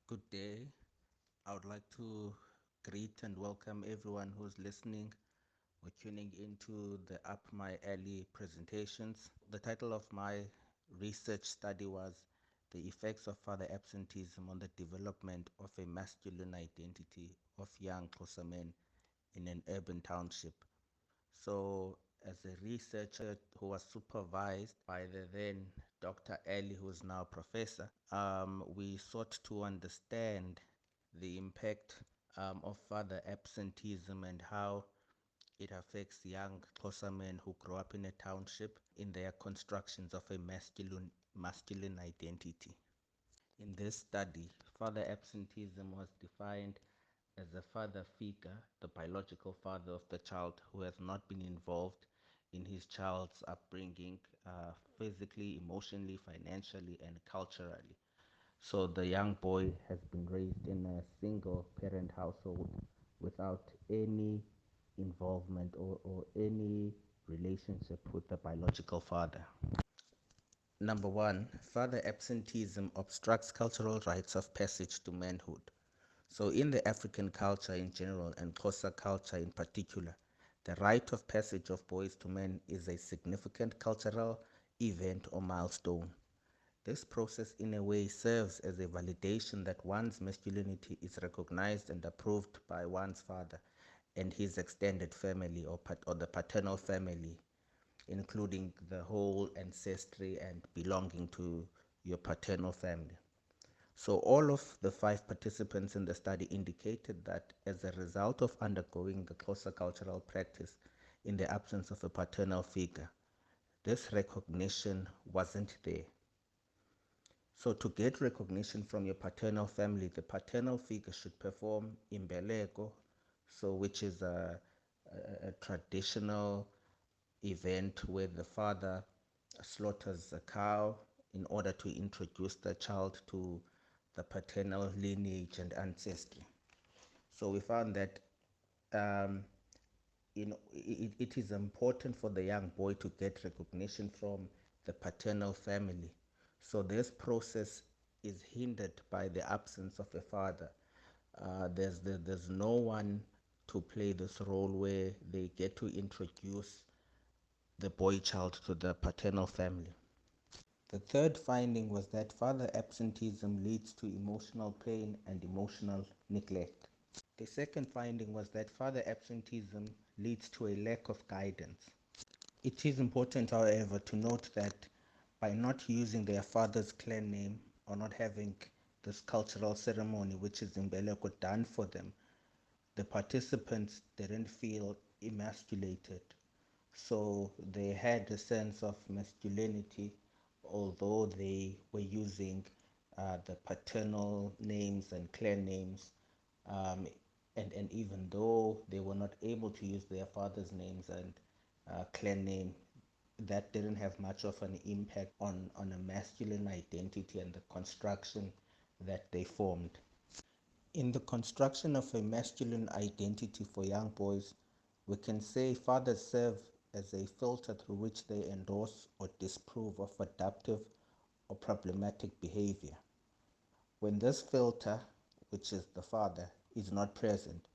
Good day. I would like to greet and welcome everyone who's listening or tuning into the Up My Alley presentations. The title of my research study was The Effects of Father Absenteeism on the Development of a Masculine Identity of Young Xhosa Men in an Urban Township. So, as a researcher who was supervised by the then Dr. Ali, who is now professor, we sought to understand the impact of father absenteeism and how it affects young Xhosa men who grow up in a township in their constructions of a masculine identity. In this study, father absenteeism was defined as a father figure, the biological father of the child who has not been involved in his child's upbringing physically, emotionally, financially, and culturally. So the young boy has been raised in a single parent household without any involvement or any relationship with the biological father. Number one, father absenteeism obstructs cultural rites of passage to manhood. So, in the African culture in general and Xhosa culture in particular, the rite of passage of boys to men is a significant cultural event or milestone. This process, in a way, serves as a validation that one's masculinity is recognized and approved by one's father and his extended family or the paternal family, including the whole ancestry and belonging to your paternal family. So, all of the five participants in the study indicated that as a result of undergoing the closer cultural practice in the absence of a paternal figure, this recognition wasn't there. So, to get recognition from your paternal family, the paternal figure should perform imbeleko, so which is a traditional event where the father slaughters a cow in order to introduce the child to the paternal lineage and ancestry. So we found that um, it is important for the young boy to get recognition from the paternal family. So this process is hindered by the absence of a father. There's no one to play this role where they get to introduce the boy child to the paternal family. The third finding was that father absenteeism leads to emotional pain and emotional neglect. The second finding was that father absenteeism leads to a lack of guidance. It is important, however, to note that by not using their father's clan name or not having this cultural ceremony, which is Imbeleko, done for them, the participants didn't feel emasculated. So they had a sense of masculinity, although they were using the paternal names and clan names. Um, and even though they were not able to use their father's names and clan name, that didn't have much of an impact on a masculine identity and the construction that they formed. In the construction of a masculine identity for young boys, we can say fathers serve as a filter through which they endorse or disapprove of adaptive or problematic behavior. When this filter, which is the father, is not present,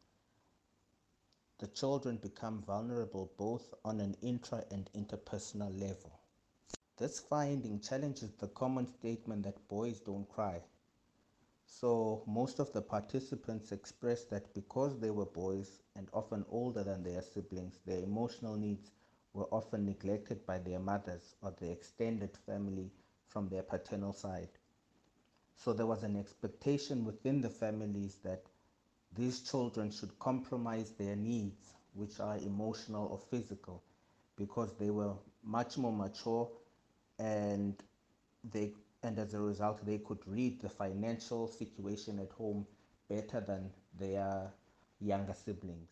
the children become vulnerable both on an intra and interpersonal level. This finding challenges the common statement that boys don't cry. So, most of the participants expressed that because they were boys and often older than their siblings, their emotional needs were often neglected by their mothers or the extended family from their paternal side. So, there was an expectation within the families that these children should compromise their needs, which are emotional or physical, because they were much more mature and they and as a result they could read the financial situation at home better than their younger siblings.